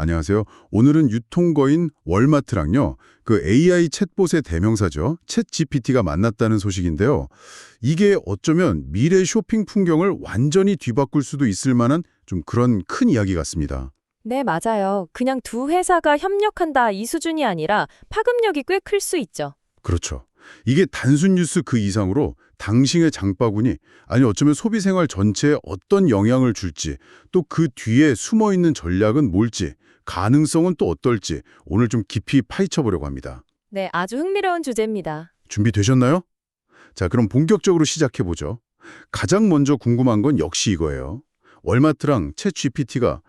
안녕하세요. 오늘은 유통거인 월마트랑요. 그 AI 챗봇의 대명사죠. 챗GPT가 만났다는 소식인데요. 이게 어쩌면 미래 쇼핑 풍경을 완전히 뒤바꿀 수도 있을 만한 좀 그런 큰 이야기 같습니다. 네, 맞아요. 그냥 두 회사가 협력한다 이 수준이 아니라 파급력이 꽤 클 수 있죠. 그렇죠. 이게 단순 뉴스 그 이상으로 당신의 장바구니, 아니 어쩌면 소비 생활 전체에 어떤 영향을 줄지, 또 그 뒤에 숨어있는 전략은 뭘지, 가능성은 또 어떨지 오늘 좀 깊이 파헤쳐보려고 합니다. 네, 아주 흥미로운 주제입니다. 준비되셨나요? 자, 그럼 본격적으로 시작해보죠. 가장 먼저 궁금한 건 역시 이거예요. 월마트랑 챗 GPT가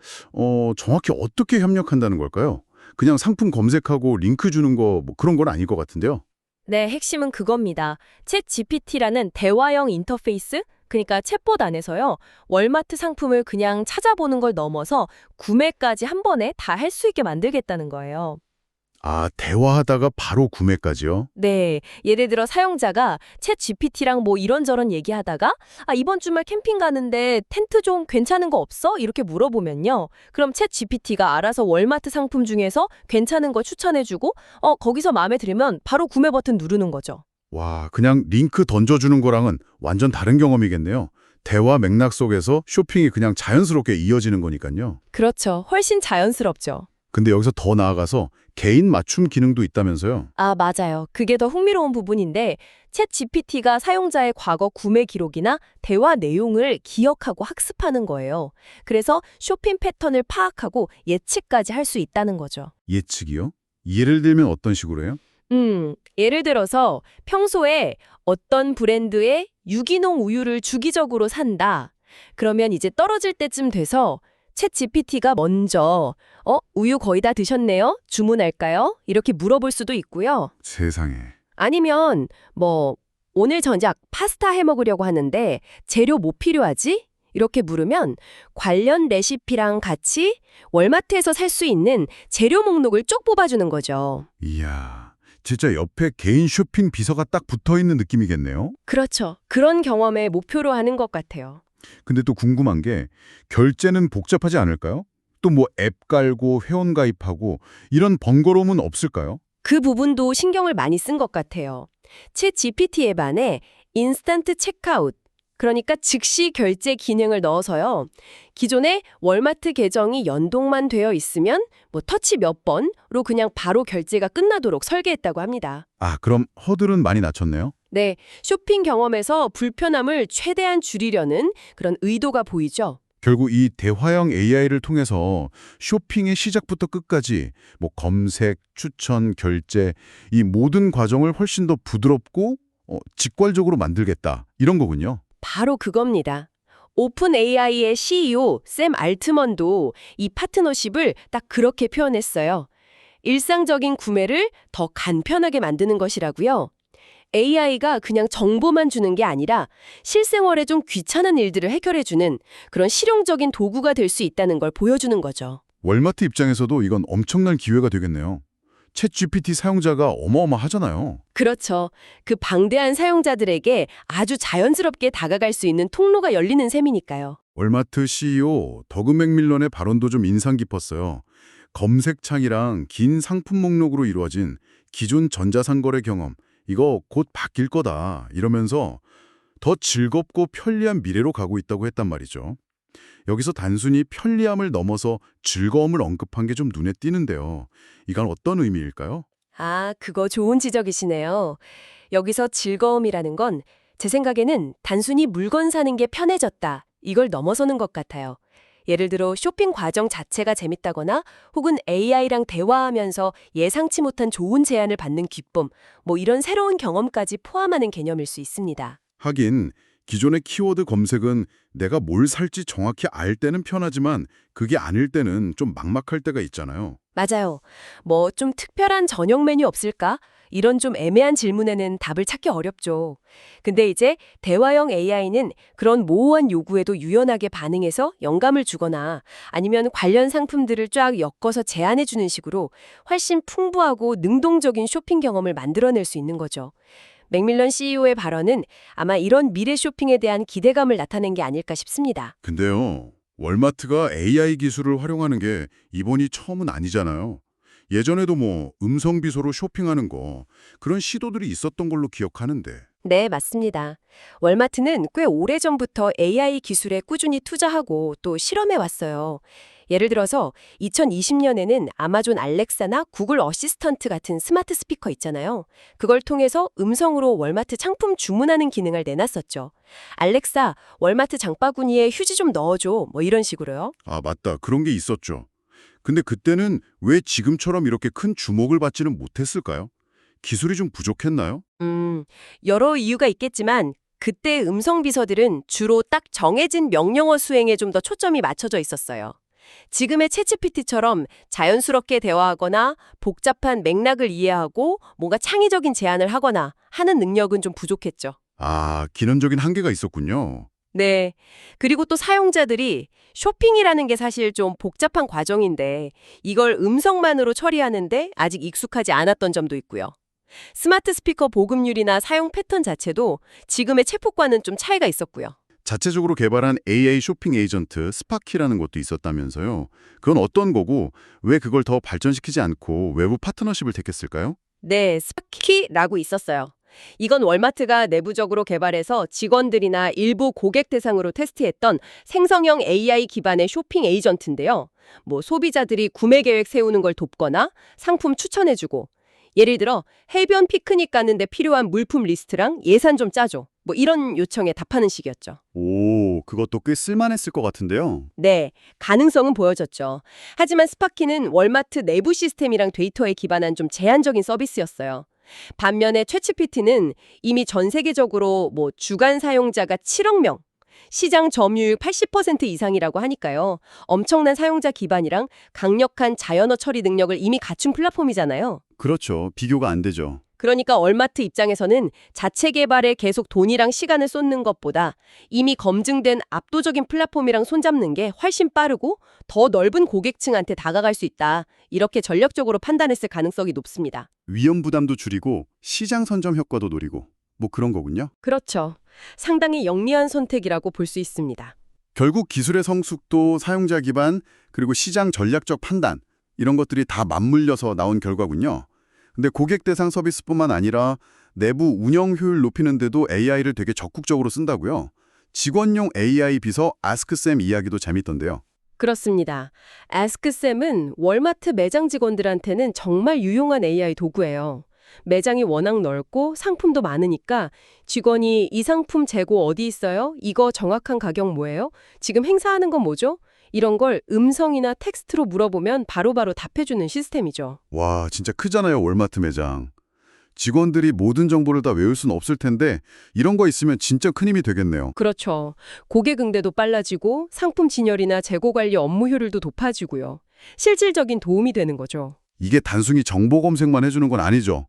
정확히 어떻게 협력한다는 걸까요? 그냥 상품 검색하고 링크 주는 거 뭐 그런 건 아닐 것 같은데요. 네, 핵심은 그겁니다. 챗 GPT라는 대화형 인터페이스? 그러니까 챗봇 안에서요. 월마트 상품을 그냥 찾아보는 걸 넘어서 구매까지 한 번에 다 할 수 있게 만들겠다는 거예요. 아, 대화하다가 바로 구매까지요? 네, 예를 들어 사용자가 챗 GPT랑 뭐 이런저런 얘기하다가 이번 주말 캠핑 가는데 텐트 좀 괜찮은 거 없어? 이렇게 물어보면요. 그럼 챗 GPT가 알아서 월마트 상품 중에서 괜찮은 거 추천해주고 거기서 마음에 들면 바로 구매 버튼 누르는 거죠. 와, 그냥 링크 던져주는 거랑은 완전 다른 경험이겠네요. 대화 맥락 속에서 쇼핑이 그냥 자연스럽게 이어지는 거니까요. 그렇죠. 훨씬 자연스럽죠. 근데 여기서 더 나아가서 개인 맞춤 기능도 있다면서요? 아, 맞아요. 그게 더 흥미로운 부분인데 챗 GPT가 사용자의 과거 구매 기록이나 대화 내용을 기억하고 학습하는 거예요. 그래서 쇼핑 패턴을 파악하고 예측까지 할 수 있다는 거죠. 예측이요? 예를 들면 어떤 식으로요? 예를 들어서 평소에 어떤 브랜드의 유기농 우유를 주기적으로 산다. 그러면 이제 떨어질 때쯤 돼서 챗 GPT가 먼저 우유 거의 다 드셨네요? 주문할까요? 이렇게 물어볼 수도 있고요. 세상에. 아니면 오늘 저녁 파스타 해 먹으려고 하는데 재료 뭐 필요하지? 이렇게 물으면 관련 레시피랑 같이 월마트에서 살 수 있는 재료 목록을 쭉 뽑아주는 거죠. 이야, 진짜 옆에 개인 쇼핑 비서가 딱 붙어있는 느낌이겠네요? 그렇죠. 그런 경험에 목표로 하는 것 같아요. 근데 또 궁금한 게 결제는 복잡하지 않을까요? 또 뭐 앱 깔고 회원 가입하고 이런 번거로움은 없을까요? 그 부분도 신경을 많이 쓴 것 같아요. 챗 GPT 앱 안에 인스턴트 체크아웃, 그러니까 즉시 결제 기능을 넣어서요. 기존에 월마트 계정이 연동만 되어 있으면 터치 몇 번으로 그냥 바로 결제가 끝나도록 설계했다고 합니다. 아, 그럼 허들은 많이 낮췄네요? 네, 쇼핑 경험에서 불편함을 최대한 줄이려는 그런 의도가 보이죠. 결국 이 대화형 AI를 통해서 쇼핑의 시작부터 끝까지 뭐 검색, 추천, 결제 이 모든 과정을 훨씬 더 부드럽고 직관적으로 만들겠다 이런 거군요. 바로 그겁니다. 오픈 AI의 CEO 샘 알트먼도 이 파트너십을 딱 그렇게 표현했어요. 일상적인 구매를 더 간편하게 만드는 것이라고요. AI가 그냥 정보만 주는 게 아니라 실생활에 좀 귀찮은 일들을 해결해주는 그런 실용적인 도구가 될 수 있다는 걸 보여주는 거죠. 월마트 입장에서도 이건 엄청난 기회가 되겠네요. 챗 GPT 사용자가 어마어마하잖아요. 그렇죠. 그 방대한 사용자들에게 아주 자연스럽게 다가갈 수 있는 통로가 열리는 셈이니까요. 월마트 CEO 더그 맥밀런의 발언도 좀 인상 깊었어요. 검색창이랑 긴 상품 목록으로 이루어진 기존 전자상거래 경험, 이거 곧 바뀔 거다 이러면서 더 즐겁고 편리한 미래로 가고 있다고 했단 말이죠. 여기서 단순히 편리함을 넘어서 즐거움을 언급한 게 좀 눈에 띄는데요. 이건 어떤 의미일까요? 아, 그거 좋은 지적이시네요. 여기서 즐거움이라는 건 제 생각에는 단순히 물건 사는 게 편해졌다. 이걸 넘어서는 것 같아요. 예를 들어 쇼핑 과정 자체가 재밌다거나 혹은 AI랑 대화하면서 예상치 못한 좋은 제안을 받는 기쁨, 이런 새로운 경험까지 포함하는 개념일 수 있습니다. 하긴 기존의 키워드 검색은 내가 뭘 살지 정확히 알 때는 편하지만 그게 아닐 때는 좀 막막할 때가 있잖아요. 맞아요. 좀 특별한 저녁 메뉴 없을까? 이런 좀 애매한 질문에는 답을 찾기 어렵죠. 근데 이제 대화형 AI는 그런 모호한 요구에도 유연하게 반응해서 영감을 주거나 아니면 관련 상품들을 쫙 엮어서 제안해주는 식으로 훨씬 풍부하고 능동적인 쇼핑 경험을 만들어낼 수 있는 거죠. 맥밀런 CEO의 발언은 아마 이런 미래 쇼핑에 대한 기대감을 나타낸 게 아닐까 싶습니다. 근데요, 월마트가 AI 기술을 활용하는 게 이번이 처음은 아니잖아요. 예전에도 뭐 음성 비서로 쇼핑하는 거 그런 시도들이 있었던 걸로 기억하는데. 네, 맞습니다. 월마트는 꽤 오래전부터 AI 기술에 꾸준히 투자하고 또 실험해 왔어요. 예를 들어서 2020년에는 아마존 알렉사나 구글 어시스턴트 같은 스마트 스피커 있잖아요. 그걸 통해서 음성으로 월마트 상품 주문하는 기능을 내놨었죠. 알렉사, 월마트 장바구니에 휴지 좀 넣어줘. 뭐 이런 식으로요. 아, 맞다. 그런 게 있었죠. 근데 그때는 왜 지금처럼 이렇게 큰 주목을 받지는 못했을까요? 기술이 좀 부족했나요? 여러 이유가 있겠지만 그때 음성 비서들은 주로 딱 정해진 명령어 수행에 좀 더 초점이 맞춰져 있었어요. 지금의 챗GPT처럼 자연스럽게 대화하거나 복잡한 맥락을 이해하고 뭔가 창의적인 제안을 하거나 하는 능력은 좀 부족했죠. 아, 기능적인 한계가 있었군요. 네. 그리고 또 사용자들이 쇼핑이라는 게 사실 좀 복잡한 과정인데 이걸 음성만으로 처리하는데 아직 익숙하지 않았던 점도 있고요. 스마트 스피커 보급률이나 사용 패턴 자체도 지금의 챗봇과는 좀 차이가 있었고요. 자체적으로 개발한 AI 쇼핑 에이전트 스파키라는 것도 있었다면서요. 그건 어떤 거고 왜 그걸 더 발전시키지 않고 외부 파트너십을 택했을까요? 네, 스파키라고 있었어요. 이건 월마트가 내부적으로 개발해서 직원들이나 일부 고객 대상으로 테스트했던 생성형 AI 기반의 쇼핑 에이전트인데요. 뭐 소비자들이 구매 계획 세우는 걸 돕거나 상품 추천해주고 예를 들어 해변 피크닉 가는데 필요한 물품 리스트랑 예산 좀 짜줘. 뭐 이런 요청에 답하는 식이었죠. 오, 그것도 꽤 쓸만했을 것 같은데요. 네, 가능성은 보여졌죠. 하지만 스파키는 월마트 내부 시스템이랑 데이터에 기반한 좀 제한적인 서비스였어요. 반면에 챗GPT는 이미 전 세계적으로 뭐 주간 사용자가 7억 명, 시장 점유율 80% 이상이라고 하니까요. 엄청난 사용자 기반이랑 강력한 자연어 처리 능력을 이미 갖춘 플랫폼이잖아요. 그렇죠. 비교가 안 되죠. 그러니까 월마트 입장에서는 자체 개발에 계속 돈이랑 시간을 쏟는 것보다 이미 검증된 압도적인 플랫폼이랑 손잡는 게 훨씬 빠르고 더 넓은 고객층한테 다가갈 수 있다. 이렇게 전략적으로 판단했을 가능성이 높습니다. 위험 부담도 줄이고 시장 선점 효과도 노리고 뭐 그런 거군요. 그렇죠. 상당히 영리한 선택이라고 볼 수 있습니다. 결국 기술의 성숙도, 사용자 기반, 그리고 시장 전략적 판단 이런 것들이 다 맞물려서 나온 결과군요. 근데 고객 대상 서비스뿐만 아니라 내부 운영 효율 높이는 데도 AI를 되게 적극적으로 쓴다고요. 직원용 AI 비서 아스크쌤 이야기도 재밌던데요. 그렇습니다. 아스크쌤은 월마트 매장 직원들한테는 정말 유용한 AI 도구예요. 매장이 워낙 넓고 상품도 많으니까 직원이 이 상품 재고 어디 있어요? 이거 정확한 가격 뭐예요? 지금 행사하는 건 뭐죠? 이런 걸 음성이나 텍스트로 물어보면 바로바로 답해주는 시스템이죠. 와, 진짜 크잖아요, 월마트 매장. 직원들이 모든 정보를 다 외울 수는 없을 텐데 이런 거 있으면 진짜 큰 힘이 되겠네요. 그렇죠. 고객 응대도 빨라지고 상품 진열이나 재고 관리 업무 효율도 높아지고요. 실질적인 도움이 되는 거죠. 이게 단순히 정보 검색만 해주는 건 아니죠.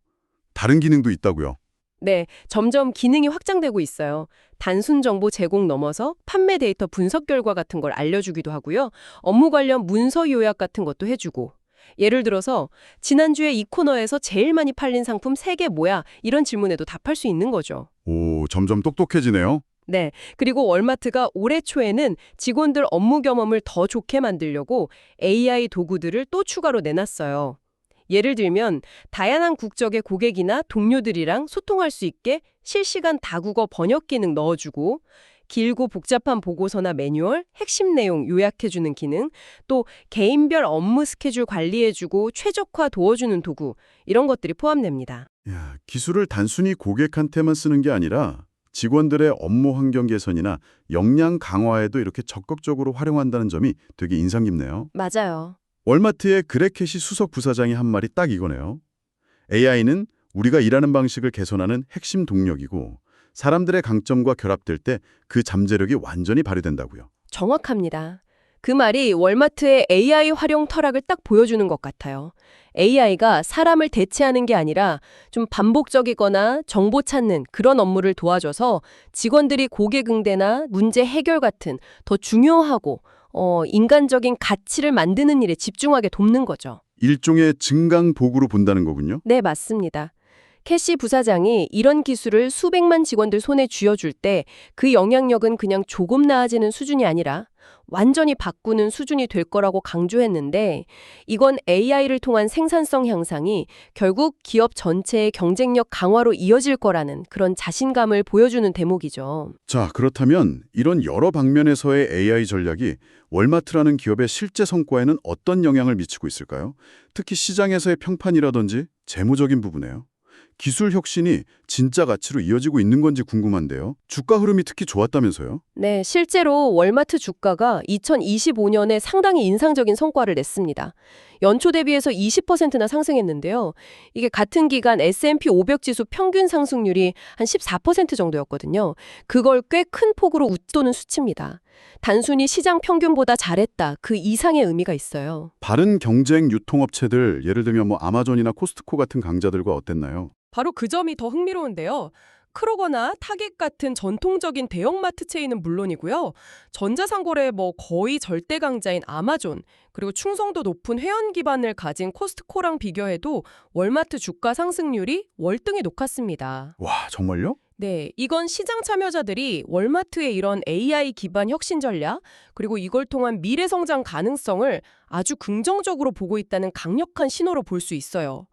다른 기능도 있다고요. 네, 점점 기능이 확장되고 있어요. 단순 정보 제공 넘어서 판매 데이터 분석 결과 같은 걸 알려주기도 하고요. 업무 관련 문서 요약 같은 것도 해주고. 예를 들어서 지난주에 이 코너에서 제일 많이 팔린 상품 3개 뭐야? 이런 질문에도 답할 수 있는 거죠. 오, 점점 똑똑해지네요. 네, 그리고 월마트가 올해 초에는 직원들 업무 경험을 더 좋게 만들려고 AI 도구들을 또 추가로 내놨어요. 예를 들면 다양한 국적의 고객이나 동료들이랑 소통할 수 있게 실시간 다국어 번역 기능 넣어주고 길고 복잡한 보고서나 매뉴얼, 핵심 내용 요약해주는 기능, 또 개인별 업무 스케줄 관리해주고 최적화 도와주는 도구 이런 것들이 포함됩니다. 야, 기술을 단순히 고객한테만 쓰는 게 아니라 직원들의 업무 환경 개선이나 역량 강화에도 이렇게 적극적으로 활용한다는 점이 되게 인상 깊네요. 맞아요. 월마트의 그레켓이 수석 부사장이 한 말이 딱 이거네요. AI는 우리가 일하는 방식을 개선하는 핵심 동력이고 사람들의 강점과 결합될 때 그 잠재력이 완전히 발휘된다고요. 정확합니다. 그 말이 월마트의 AI 활용 철학을 딱 보여주는 것 같아요. AI가 사람을 대체하는 게 아니라 좀 반복적이거나 정보 찾는 그런 업무를 도와줘서 직원들이 고객 응대나 문제 해결 같은 더 중요하고 인간적인 가치를 만드는 일에 집중하게 돕는 거죠. 일종의 증강보구로 본다는 거군요. 네, 맞습니다. 캐시 부사장이 이런 기술을 수백만 직원들 손에 쥐어줄 때 그 영향력은 그냥 조금 나아지는 수준이 아니라 완전히 바꾸는 수준이 될 거라고 강조했는데 이건 AI를 통한 생산성 향상이 결국 기업 전체의 경쟁력 강화로 이어질 거라는 그런 자신감을 보여주는 대목이죠. 자, 그렇다면 이런 여러 방면에서의 AI 전략이 월마트라는 기업의 실제 성과에는 어떤 영향을 미치고 있을까요? 특히 시장에서의 평판이라든지 재무적인 부분에요. 기술 혁신이 진짜 가치로 이어지고 있는 건지 궁금한데요. 주가 흐름이 특히 좋았다면서요? 네, 실제로 월마트 주가가 2025년에 상당히 인상적인 성과를 냈습니다. 연초 대비해서 20%나 상승했는데요. 이게 같은 기간 S&P 500 지수 평균 상승률이 한 14% 정도였거든요. 그걸 꽤 큰 폭으로 웃도는 수치입니다. 단순히 시장 평균보다 잘했다, 그 이상의 의미가 있어요. 다른 경쟁 유통업체들, 예를 들면 뭐 아마존이나 코스트코 같은 강자들과 어땠나요? 바로 그 점이 더 흥미로운데요. 크로거나 타겟 같은 전통적인 대형마트 체인은 물론이고요. 전자상거래 거의 절대 강자인 아마존, 그리고 충성도 높은 회원 기반을 가진 코스트코랑 비교해도 월마트 주가 상승률이 월등히 높았습니다. 와, 정말요? 네, 이건 시장 참여자들이 월마트의 이런 AI 기반 혁신 전략, 그리고 이걸 통한 미래 성장 가능성을 아주 긍정적으로 보고 있다는 강력한 신호로 볼 수 있어요.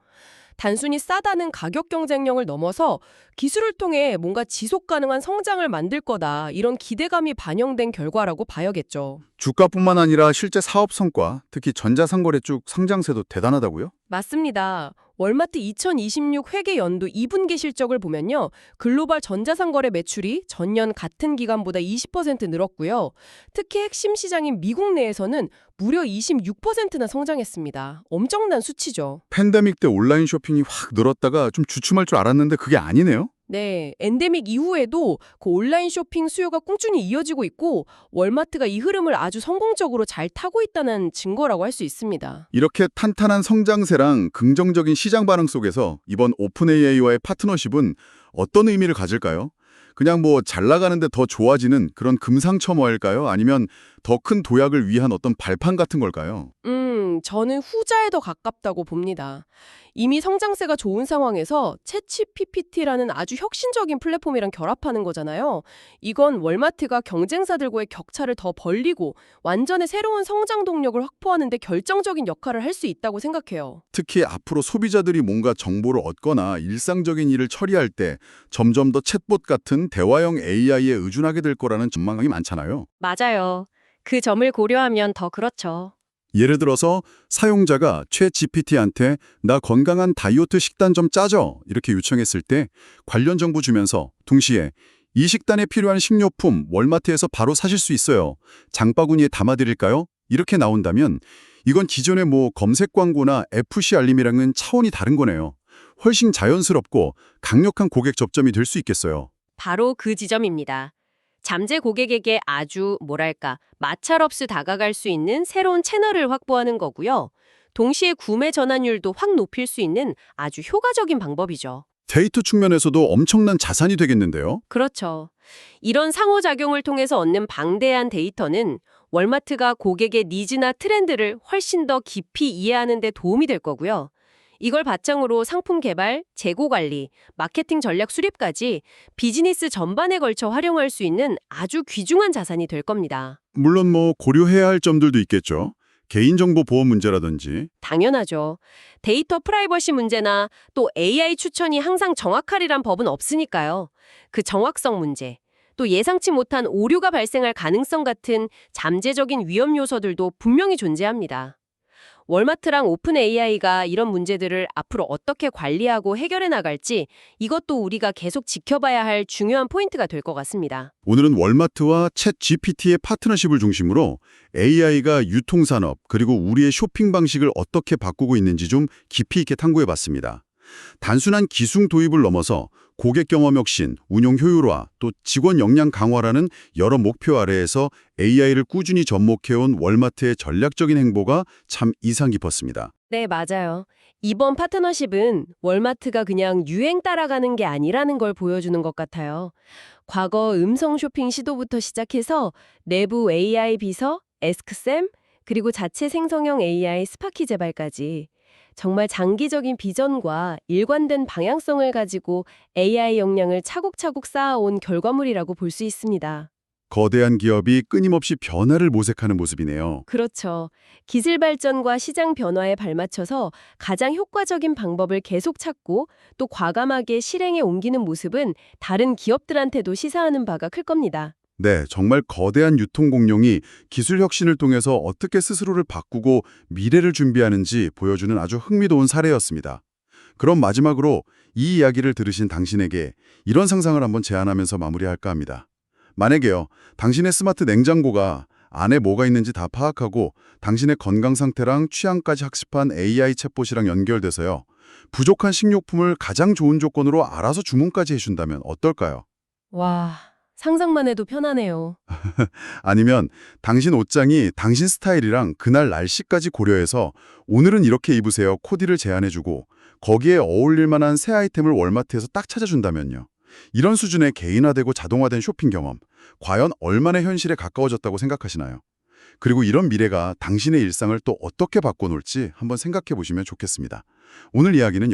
단순히 싸다는 가격 경쟁력을 넘어서 기술을 통해 뭔가 지속 가능한 성장을 만들 거다, 이런 기대감이 반영된 결과라고 봐야겠죠. 주가뿐만 아니라 실제 사업 성과, 특히 전자상거래 쪽 성장세도 대단하다고요? 맞습니다. 월마트 2026 회계 연도 2분기 실적을 보면요. 글로벌 전자상거래 매출이 전년 같은 기간보다 20% 늘었고요. 특히 핵심 시장인 미국 내에서는 무려 26%나 성장했습니다. 엄청난 수치죠. 팬데믹 때 온라인 쇼핑이 확 늘었다가 좀 주춤할 줄 알았는데 그게 아니네요? 네, 엔데믹 이후에도 그 온라인 쇼핑 수요가 꾸준히 이어지고 있고 월마트가 이 흐름을 아주 성공적으로 잘 타고 있다는 증거라고 할 수 있습니다. 이렇게 탄탄한 성장세랑 긍정적인 시장 반응 속에서 이번 오픈 AI와의 파트너십은 어떤 의미를 가질까요? 그냥 잘 나가는데 더 좋아지는 그런 금상첨화일까요? 아니면 더 큰 도약을 위한 어떤 발판 같은 걸까요? 저는 후자에 더 가깝다고 봅니다. 이미 성장세가 좋은 상황에서 챗GPT라는 아주 혁신적인 플랫폼이랑 결합하는 거잖아요. 이건 월마트가 경쟁사들과의 격차를 더 벌리고 완전히 새로운 성장 동력을 확보하는 데 결정적인 역할을 할 수 있다고 생각해요. 특히 앞으로 소비자들이 뭔가 정보를 얻거나 일상적인 일을 처리할 때 점점 더 챗봇 같은 대화형 AI에 의존하게 될 거라는 전망이 많잖아요. 맞아요. 그 점을 고려하면 더 그렇죠. 예를 들어서 사용자가 챗 GPT한테 나 건강한 다이어트 식단 좀 짜줘 이렇게 요청했을 때 관련 정보 주면서 동시에 이 식단에 필요한 식료품 월마트에서 바로 사실 수 있어요. 장바구니에 담아드릴까요? 이렇게 나온다면 이건 기존의 검색 광고나 FC 알림이랑은 차원이 다른 거네요. 훨씬 자연스럽고 강력한 고객 접점이 될 수 있겠어요. 바로 그 지점입니다. 잠재 고객에게 아주 마찰없이 다가갈 수 있는 새로운 채널을 확보하는 거고요. 동시에 구매 전환율도 확 높일 수 있는 아주 효과적인 방법이죠. 데이터 측면에서도 엄청난 자산이 되겠는데요. 그렇죠. 이런 상호작용을 통해서 얻는 방대한 데이터는 월마트가 고객의 니즈나 트렌드를 훨씬 더 깊이 이해하는 데 도움이 될 거고요. 이걸 바탕으로 상품 개발, 재고 관리, 마케팅 전략 수립까지 비즈니스 전반에 걸쳐 활용할 수 있는 아주 귀중한 자산이 될 겁니다. 물론 고려해야 할 점들도 있겠죠. 개인정보 보호 문제라든지. 당연하죠. 데이터 프라이버시 문제나 또 AI 추천이 항상 정확하리란 법은 없으니까요. 그 정확성 문제, 또 예상치 못한 오류가 발생할 가능성 같은 잠재적인 위험 요소들도 분명히 존재합니다. 월마트랑 오픈 AI가 이런 문제들을 앞으로 어떻게 관리하고 해결해 나갈지 이것도 우리가 계속 지켜봐야 할 중요한 포인트가 될 것 같습니다. 오늘은 월마트와 챗 GPT의 파트너십을 중심으로 AI가 유통산업 그리고 우리의 쇼핑 방식을 어떻게 바꾸고 있는지 좀 깊이 있게 탐구해봤습니다. 단순한 기술 도입을 넘어서 고객 경험 혁신, 운용 효율화, 또 직원 역량 강화라는 여러 목표 아래에서 AI를 꾸준히 접목해온 월마트의 전략적인 행보가 참 인상 깊었습니다. 네, 맞아요. 이번 파트너십은 월마트가 그냥 유행 따라가는 게 아니라는 걸 보여주는 것 같아요. 과거 음성 쇼핑 시도부터 시작해서 내부 AI 비서, 에스크쌤, 그리고 자체 생성형 AI 스파키 개발까지 정말 장기적인 비전과 일관된 방향성을 가지고 AI 역량을 차곡차곡 쌓아온 결과물이라고 볼 수 있습니다. 거대한 기업이 끊임없이 변화를 모색하는 모습이네요. 그렇죠. 기술 발전과 시장 변화에 발맞춰서 가장 효과적인 방법을 계속 찾고 또 과감하게 실행에 옮기는 모습은 다른 기업들한테도 시사하는 바가 클 겁니다. 네, 정말 거대한 유통 공룡이 기술 혁신을 통해서 어떻게 스스로를 바꾸고 미래를 준비하는지 보여주는 아주 흥미로운 사례였습니다. 그럼 마지막으로 이 이야기를 들으신 당신에게 이런 상상을 한번 제안하면서 마무리할까 합니다. 만약에요, 당신의 스마트 냉장고가 안에 뭐가 있는지 다 파악하고 당신의 건강 상태랑 취향까지 학습한 AI 챗봇이랑 연결돼서요, 부족한 식료품을 가장 좋은 조건으로 알아서 주문까지 해준다면 어떨까요? 와, 상상만 해도 편하네요. 아니면 당신 옷장이 당신 스타일이랑 그날 날씨까지 고려해서 오늘은 이렇게 입으세요 코디를 제안해주고 거기에 어울릴 만한 새 아이템을 월마트에서 딱 찾아준다면요. 이런 수준의 개인화되고 자동화된 쇼핑 경험, 과연 얼마나 현실에 가까워졌다고 생각하시나요? 그리고 이런 미래가 당신의 일상을 또 어떻게 바꿔놓을지 한번 생각해 보시면 좋겠습니다. 오늘 이야기는